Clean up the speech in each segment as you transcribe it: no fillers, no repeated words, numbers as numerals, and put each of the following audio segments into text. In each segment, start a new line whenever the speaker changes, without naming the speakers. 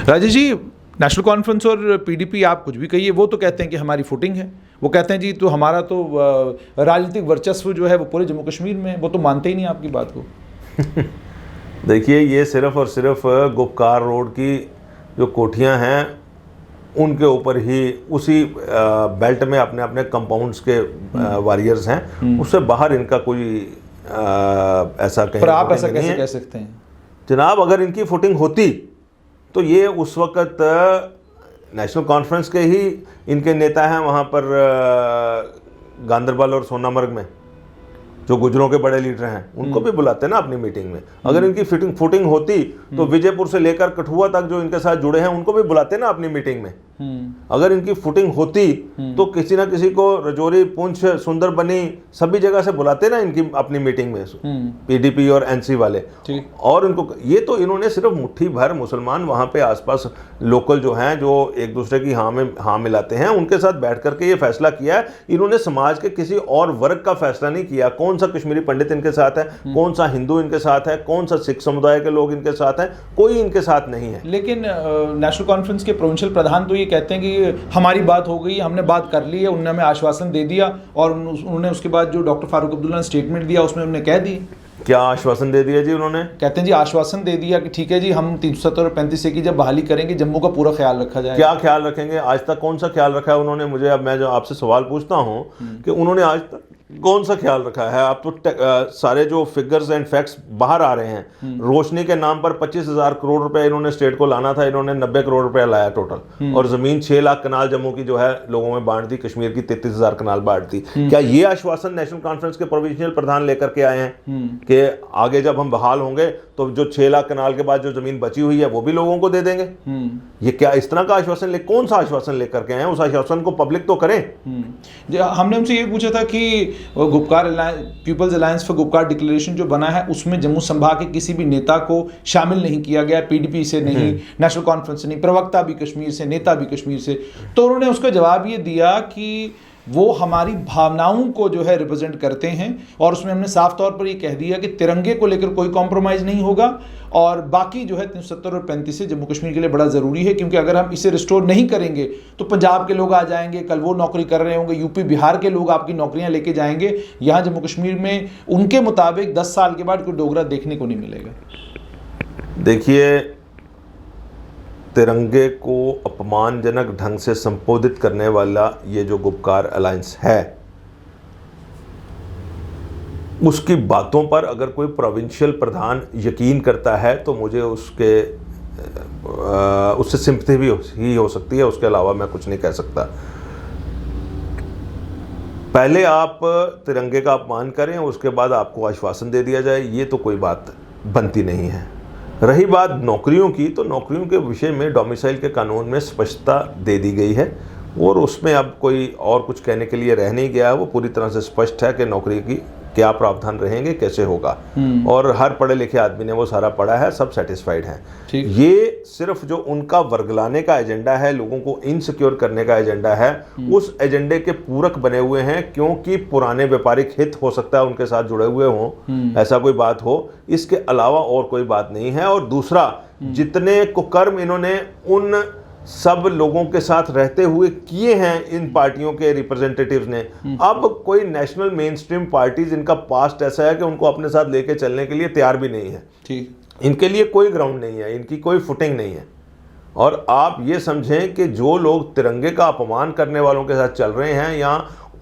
Rajesh ji, national conference और PDP आप कुछ भी कहिए, वो तो कहते हैं कि हमारी फुटिंग है। वो कहते हैं जी तो हमारा तो राजनीतिक वर्चस्व जो है वो पूरे जम्मू कश्मीर में है। वो तो मानते ही नहीं आपकी बात को।
देखिए, ये सिर्फ और सिर्फ गुपकार रोड की जो कोठियां हैं उनके ऊपर ही, उसी बेल्ट में अपने अपने कंपाउंड्स के वॉरियर्स हैं, उससे बाहर इनका कोई ऐसा कहीं।
पर आप ऐसा कैसे कह सकते हैं
जनाब? अगर इनकी फुटिंग होती तो ये उस वक़्त नेशनल कॉन्फ्रेंस के ही इनके नेता हैं वहाँ पर गांदरबल और सोनामर्ग में, जो गुजरों के बड़े लीडर हैं, उनको भी बुलाते हैं ना अपनी मीटिंग में। अगर इनकी फुटिंग होती तो विजयपुर से लेकर कठुआ तक जो इनके साथ जुड़े हैं उनको भी बुलाते ना अपनी मीटिंग में। अगर इनकी फुटिंग होती तो किसी ना किसी को रजौरी, पुंछ, सुंदरबनी सभी जगह से बुलाते ना इनकी अपनी मीटिंग में, पीडीपी और एनसी वाले। और इनको ये तो इन्होंने सिर्फ मुट्ठी भर मुसलमान वहां पे आसपास लोकल जो हैं, जो एक दूसरे की हाँ में हाँ मिलाते हैं, उनके साथ बैठ करके ये फैसला किया है। इन्होंने समाज के किसी और वर्ग का फैसला नहीं किया। कौन सा कश्मीरी पंडित इनके साथ है, कौन सा हिंदू इनके साथ है, कौन सा सिख समुदाय के लोग इनके साथ हैं, कोई इनके साथ नहीं है।
लेकिन नेशनल कॉन्फ्रेंस के प्रोविंशियल प्रधान तो ये कहते हैं कि हमारी बात हो गई, हमने बात कर ली है, उन्होंने हमें आश्वासन दे दिया। और उन्होंने उसके बाद जो डॉक्टर फारूक अब्दुल्ला ने स्टेटमेंट दिया उसमें उन्होंने कह दी।
क्या आश्वासन दे दिया जी उन्होंने?
कहते हैं जी आश्वासन दे दिया कि ठीक है जी, हम 370 और 35 की जब बहाली करेंगे जम्मू का पूरा ख्याल रखा जाएगा।
क्या ख्याल रखेंगे? आज तक कौन सा ख्याल रखा है उन्होंने? मुझे अब मैं जो आपसे सवाल पूछता हूं कि उन्होंने आज तक कौन सा ख्याल रखा है? आप तो सारे जो फिगर्स एंड फैक्ट्स बाहर आ रहे हैं। रोशनी के नाम पर 25,000 करोड़ रुपए इन्होंने स्टेट को लाना था, इन्होंने 90 करोड़ रुपया लाया टोटल। और जमीन 6 लाख कनाल जम्मू की जो है लोगों में बांट दी, कश्मीर की 33,000 कनाल बांट दी। क्या ये आश्वासन नेशनल कॉन्फ्रेंस के प्रोविंशियल प्रधान लेकर के आए हैं कि आगे जब हम बहाल होंगे तो जो 6 लाख कनाल के बाद जो जमीन बची हुई है वो भी लोगों को दे देंगे? ये क्या इस तरह का आश्वासन कौन सा आश्वासन लेकर के आए हैं? उस आश्वासन को पब्लिक तो करें।
हमने उनसे ये पूछा था कि Gupkar people's alliance for Gupkar declaration जो बना है उसमें जम्मू संभाग के किसी भी नेता को शामिल नहीं किया गया, पीडीपी से नहीं, नेशनल कॉन्फ्रेंस से नहीं, प्रवक्ता भी कश्मीर से, नेता भी कश्मीर से। तो उन्होंने उसका जवाब ये दिया कि वो हमारी भावनाओं को जो है रिप्रेजेंट करते हैं और उसमें हमने साफ तौर पर ये कह दिया कि तिरंगे को लेकर कोई कॉम्प्रोमाइज़ नहीं होगा और बाकी जो है 370 और 35 से जम्मू कश्मीर के लिए बड़ा ज़रूरी है, क्योंकि अगर हम इसे रिस्टोर नहीं करेंगे तो पंजाब के लोग आ जाएंगे, कल वो नौकरी कर रहे होंगे, यूपी बिहार के लोग आपकी नौकरियां लेके जाएंगे। यहाँ जम्मू कश्मीर में उनके मुताबिक 10 साल के बाद कोई डोगरा देखने को नहीं मिलेगा।
देखिए, तिरंगे को अपमानजनक ढंग से संबोधित करने वाला ये जो गुपकार अलायंस है, उसकी बातों पर अगर कोई प्रोविंशियल प्रधान यकीन करता है तो मुझे उससे सिंपैथी भी हो सकती है। उसके अलावा मैं कुछ नहीं कह सकता। पहले आप तिरंगे का अपमान करें, उसके बाद आपको आश्वासन दे दिया जाए, ये तो कोई बात बनती नहीं है। रही बात नौकरियों की, तो नौकरियों के विषय में डोमिसाइल के कानून में स्पष्टता दे दी गई है और उसमें अब कोई और कुछ कहने के लिए रह नहीं गया है। वो पूरी तरह से स्पष्ट है कि नौकरी की क्या प्रावधान रहेंगे, कैसे होगा, और हर पढ़े लिखे आदमी ने वो सारा पढ़ा है, सब सेटिस्फाइड हैं। ये सिर्फ जो उनका वर्गलाने का एजेंडा है, लोगों को इनसिक्योर करने का एजेंडा है, उस एजेंडे के पूरक बने हुए हैं, क्योंकि पुराने व्यापारिक हित हो सकता है उनके साथ जुड़े हुए हों, ऐसा कोई बात हो। इसके अलावा और कोई बात नहीं है। और दूसरा, जितने कुकर्म इन्होंने उन सब लोगों के साथ रहते हुए किए हैं इन पार्टियों के रिप्रेजेंटेटिव्स ने, अब कोई नेशनल मेन स्ट्रीम पार्टीज, इनका पास्ट ऐसा है कि उनको अपने साथ लेके चलने के लिए तैयार भी नहीं है। ठीक, इनके लिए कोई ग्राउंड नहीं है, इनकी कोई फुटिंग नहीं है। और आप ये समझें कि जो लोग तिरंगे का अपमान करने वालों के साथ चल रहे हैं या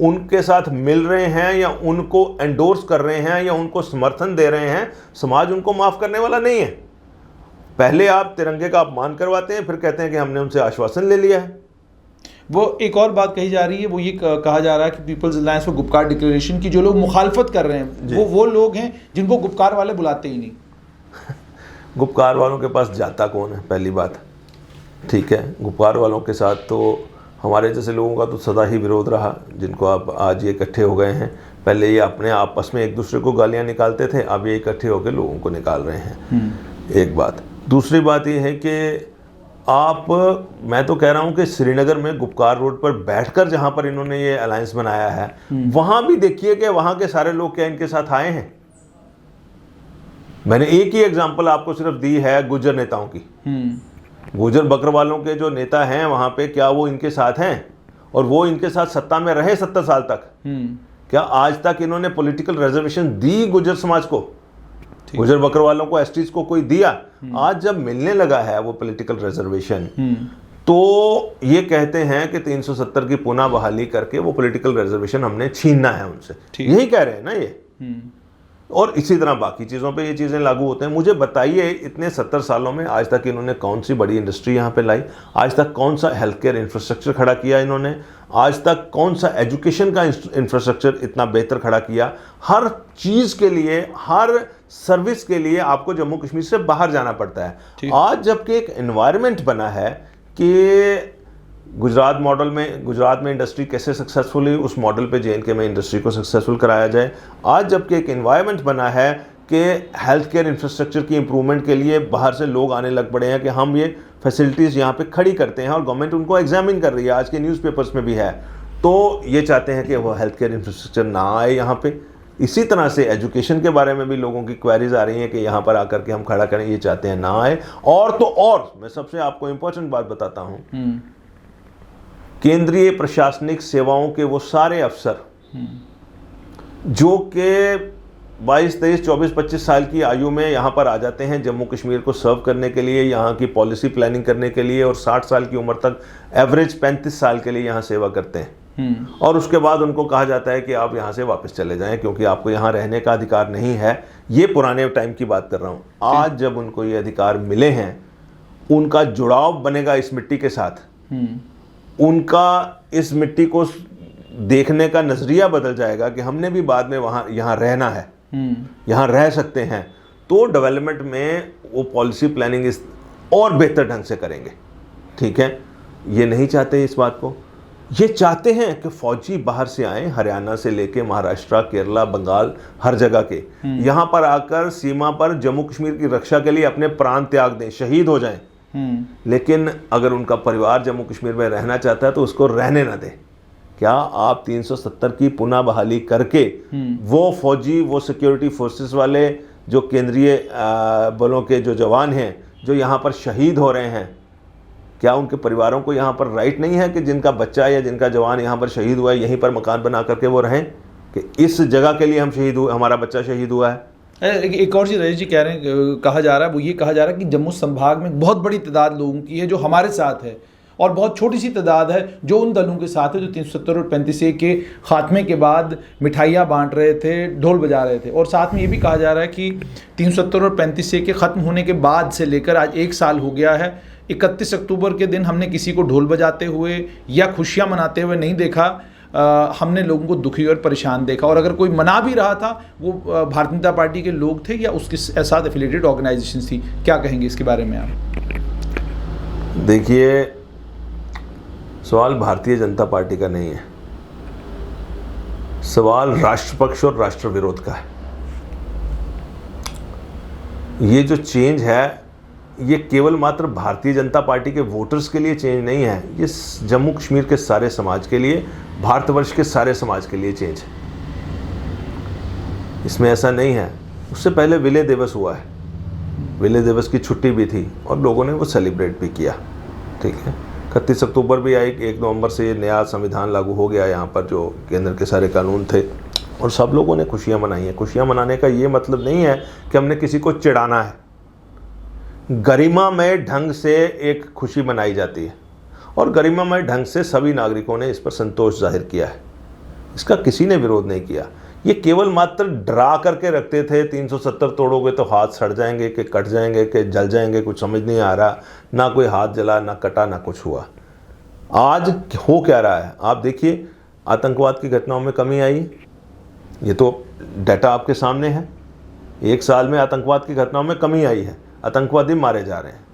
उनके साथ मिल रहे हैं या उनको एंडोर्स कर रहे हैं या उनको समर्थन दे रहे हैं, समाज उनको माफ करने वाला नहीं है। पहले आप तिरंगे का अपमान करवाते हैं, फिर कहते हैं कि हमने उनसे आश्वासन ले लिया है।
वो एक और बात कही जा रही है, वो ये कहा जा रहा है कि people's alliance for Gupkar declaration की जो लोग मुखालफत कर रहे हैं वो लोग हैं जिनको गुपकार वाले बुलाते ही नहीं।
गुपकार वालों के पास जाता कौन है, पहली बात। ठीक है, गुपकार वालों के साथ तो हमारे जैसे लोगों का तो सदा ही विरोध रहा, जिनको आप आज ये इकट्ठे हो गए हैं। पहले ये अपने आपस में एक दूसरे को गालियाँ निकालते थे, अब ये इकट्ठे होकर लोगों को निकाल रहे हैं। एक बात। दूसरी बात ये है कि मैं तो कह रहा हूं कि श्रीनगर में गुपकार रोड पर बैठकर जहां पर इन्होंने ये अलायंस बनाया है, वहां भी देखिए कि वहां के सारे लोग क्या इनके साथ आए हैं। मैंने एक ही एग्जांपल आपको सिर्फ दी है गुज्जर नेताओं की। गुजर बकरवालों के जो नेता हैं वहाँ पे, क्या वो इनके साथ हैं? और वो इनके साथ सत्ता में रहे 70 साल तक। क्या आज तक इन्होंने पॉलिटिकल रिजर्वेशन दी गुजर समाज को? गुजर बकरवालों को, एसटीज को कोई दिया? आज जब मिलने लगा है वो पॉलिटिकल रिजर्वेशन, तो ये कहते हैं कि 370 की पुनः बहाली करके वो पॉलिटिकल रिजर्वेशन हमने छीनना है उनसे। यही कह रहे हैं ना ये। और इसी तरह बाकी चीज़ों पे ये चीज़ें लागू होते हैं। मुझे बताइए, इतने 70 सालों में आज तक इन्होंने कौन सी बड़ी इंडस्ट्री यहाँ पे लाई? आज तक कौन सा हेल्थ केयर इंफ्रास्ट्रक्चर खड़ा किया इन्होंने? आज तक कौन सा एजुकेशन का इंफ्रास्ट्रक्चर इतना बेहतर खड़ा किया? हर चीज़ के लिए, हर सर्विस के लिए आपको जम्मू कश्मीर से बाहर जाना पड़ता है। आज जबकि एक एनवायरनमेंट बना है कि गुजरात मॉडल में, गुजरात में इंडस्ट्री कैसे सक्सेसफुल हुई, उस मॉडल पे JNK में इंडस्ट्री को सक्सेसफुल कराया जाए। आज जबकि एक एनवायरनमेंट बना है कि हेल्थ केयर इंफ्रास्ट्रक्चर की इंप्रूवमेंट के लिए बाहर से लोग आने लग पड़े हैं कि हम ये फैसिलिटीज़ यहाँ पे खड़ी करते हैं, और गवर्नमेंट उनको एग्जामिन कर रही है, आज के न्यूज़पेपर्स में भी है। तो ये चाहते हैं कि वो हेल्थ केयर इंफ्रास्ट्रक्चर ना आए यहाँ पे। इसी तरह से एजुकेशन के बारे में भी लोगों की क्वेरीज आ रही हैं कि यहाँ पर आकर के हम खड़ा करें, ये चाहते हैं ना आए। और तो और मैं सबसे आपको इम्पोर्टेंट बात बताता हूँ, केंद्रीय प्रशासनिक सेवाओं के वो सारे अफसर जो कि 22, 23, 24, 25 साल की आयु में यहाँ पर आ जाते हैं जम्मू कश्मीर को सर्व करने के लिए, यहाँ की पॉलिसी प्लानिंग करने के लिए, और 60 साल की उम्र तक एवरेज 35 साल के लिए यहाँ सेवा करते हैं, और उसके बाद उनको कहा जाता है कि आप यहाँ से वापस चले जाएं क्योंकि आपको यहाँ रहने का अधिकार नहीं है। ये पुराने टाइम की बात कर रहा हूँ। आज जब उनको ये अधिकार मिले हैं, उनका जुड़ाव बनेगा इस मिट्टी के साथ, उनका इस मिट्टी को देखने का नजरिया बदल जाएगा कि हमने भी बाद में वहाँ यहाँ रहना है, यहाँ रह सकते हैं। तो डेवलपमेंट में वो पॉलिसी प्लानिंग इस और बेहतर ढंग से करेंगे। ठीक है, ये नहीं चाहते इस बात को। ये चाहते हैं कि फौजी बाहर से आए, हरियाणा से लेके महाराष्ट्र, केरला, बंगाल, हर जगह के, यहाँ पर आकर सीमा पर जम्मू कश्मीर की रक्षा के लिए अपने प्राण त्याग दें, शहीद हो जाएं। लेकिन अगर उनका परिवार जम्मू कश्मीर में रहना चाहता है तो उसको रहने ना दे। क्या आप 370 की पुनः बहाली करके वो फौजी, वो सिक्योरिटी फोर्सेस वाले, जो केंद्रीय बलों के जो जवान हैं जो यहाँ पर शहीद हो रहे हैं, क्या उनके परिवारों को यहाँ पर राइट नहीं है कि जिनका बच्चा या जिनका जवान यहाँ पर शहीद हुआ है, यहीं पर मकान बना करके वो रहें कि इस जगह के लिए हम शहीद हुए, हमारा बच्चा शहीद हुआ है?
एक और चीज़ रजत जी कह रहे हैं, कहा जा रहा है, वो ये कहा जा रहा है कि जम्मू संभाग में बहुत बड़ी तादाद लोगों की है जो हमारे साथ है, और बहुत छोटी सी तादाद है जो उन दलों के साथ है जो 370 और 35A के खात्मे के बाद मिठाइयाँ बांट रहे थे, ढोल बजा रहे थे। और साथ में ये भी कहा जा रहा है कि 370 और 35A के ख़त्म होने के बाद से लेकर आज 1 साल हो गया है। 31 अक्टूबर के दिन हमने किसी को ढोल बजाते हुए या खुशियाँ मनाते हुए नहीं देखा। हमने लोगों को दुखी और परेशान देखा, और अगर कोई मना भी रहा था वो भारतीय जनता पार्टी के लोग थे या उसके साथ एफिलिएटेड ऑर्गेनाइजेशन थी। क्या कहेंगे इसके बारे में आप?
देखिए, सवाल भारतीय जनता पार्टी का नहीं है, सवाल राष्ट्रपक्ष और राष्ट्र विरोध का है। ये जो चेंज है, ये केवल मात्र भारतीय जनता पार्टी के वोटर्स के लिए चेंज नहीं है, ये जम्मू कश्मीर के सारे समाज के लिए, भारतवर्ष के सारे समाज के लिए चेंज है। इसमें ऐसा नहीं है। उससे पहले विलय दिवस हुआ है, विलय दिवस की छुट्टी भी थी और लोगों ने वो सेलिब्रेट भी किया। ठीक है, 31 अक्टूबर भी आई, 1 नवंबर से ये नया संविधान लागू हो गया यहाँ पर, जो केंद्र के सारे कानून थे, और सब लोगों ने खुशियाँ मनाई हैं। खुशियाँ मनाने का ये मतलब नहीं है कि हमने किसी को चिढ़ाना है। गरिमामय ढंग से एक खुशी मनाई जाती है, और गरिमामय ढंग से सभी नागरिकों ने इस पर संतोष जाहिर किया है। इसका किसी ने विरोध नहीं किया। ये केवल मात्र डरा करके रखते थे, 370 तोड़ोगे तो हाथ सड़ जाएंगे, कि कट जाएंगे, कि जल जाएंगे, कुछ समझ नहीं आ रहा। ना कोई हाथ जला, ना कटा, ना कुछ हुआ। आज हो क्या रहा है आप देखिए, आतंकवाद की घटनाओं में कमी आई, ये तो डाटा आपके सामने है। 1 साल में आतंकवाद की घटनाओं में कमी आई है, आतंकवादी मारे जा रहे हैं।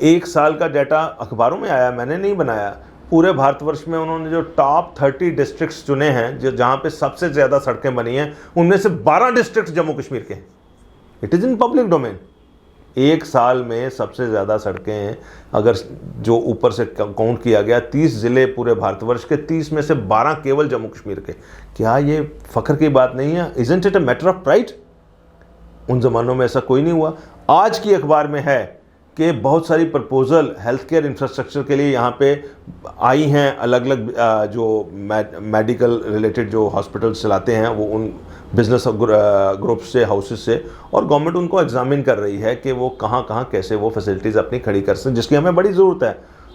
1 साल का डाटा अखबारों में आया, मैंने नहीं बनाया। पूरे भारतवर्ष में उन्होंने जो टॉप 30 डिस्ट्रिक्ट्स चुने हैं, जो जहाँ पे सबसे ज़्यादा सड़कें बनी हैं, उनमें से 12 डिस्ट्रिक्ट जम्मू कश्मीर के हैं। It is in public domain. 1 साल में सबसे ज़्यादा सड़कें हैं, अगर जो ऊपर से काउंट किया गया, 30 ज़िले पूरे भारतवर्ष के, 30 में से 12 केवल जम्मू कश्मीर के। क्या ये फ़ख्र की बात नहीं है? Isn't it a matter of pride? उन ज़मानों में ऐसा कोई नहीं हुआ। आज की अखबार में है कि बहुत सारी प्रपोजल हेल्थ केयर इंफ्रास्ट्रक्चर के लिए यहाँ पे आई हैं। अलग अलग जो मेडिकल रिलेटेड जो हॉस्पिटल्स चलाते हैं वो उन बिजनेस ग्रुप से, हाउसेस से, और गवर्नमेंट उनको एग्जामिन कर रही है कि वो कहाँ कहाँ कैसे वो फैसिलिटीज़ अपनी खड़ी कर सकते, जिसकी हमें बड़ी ज़रूरत है।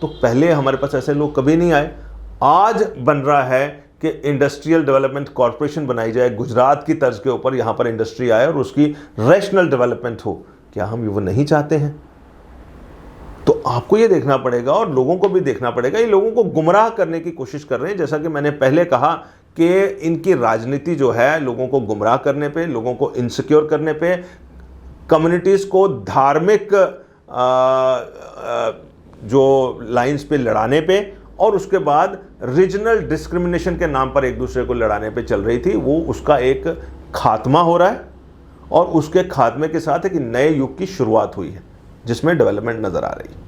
तो पहले हमारे पास ऐसे लोग कभी नहीं आए। आज बन रहा है कि इंडस्ट्रियल डेवलपमेंट कॉरपोरेशन बनाई जाए गुजरात की तर्ज के ऊपर, यहाँ पर इंडस्ट्री आए और उसकी रैशनल डेवलपमेंट हो। क्या हम वो नहीं चाहते हैं? तो आपको ये देखना पड़ेगा और लोगों को भी देखना पड़ेगा। ये लोगों को गुमराह करने की कोशिश कर रहे हैं। जैसा कि मैंने पहले कहा कि इनकी राजनीति जो है लोगों को गुमराह करने पे, लोगों को इनसिक्योर करने पे, कम्युनिटीज़ को धार्मिक जो लाइंस पे लड़ाने पे, और उसके बाद रीजनल डिस्क्रिमिनेशन के नाम पर एक दूसरे को लड़ाने पे चल रही थी। वो उसका एक खात्मा हो रहा है और उसके खात्मे के साथ एक नए युग की शुरुआत हुई है जिसमें डेवलपमेंट नज़र आ रही है।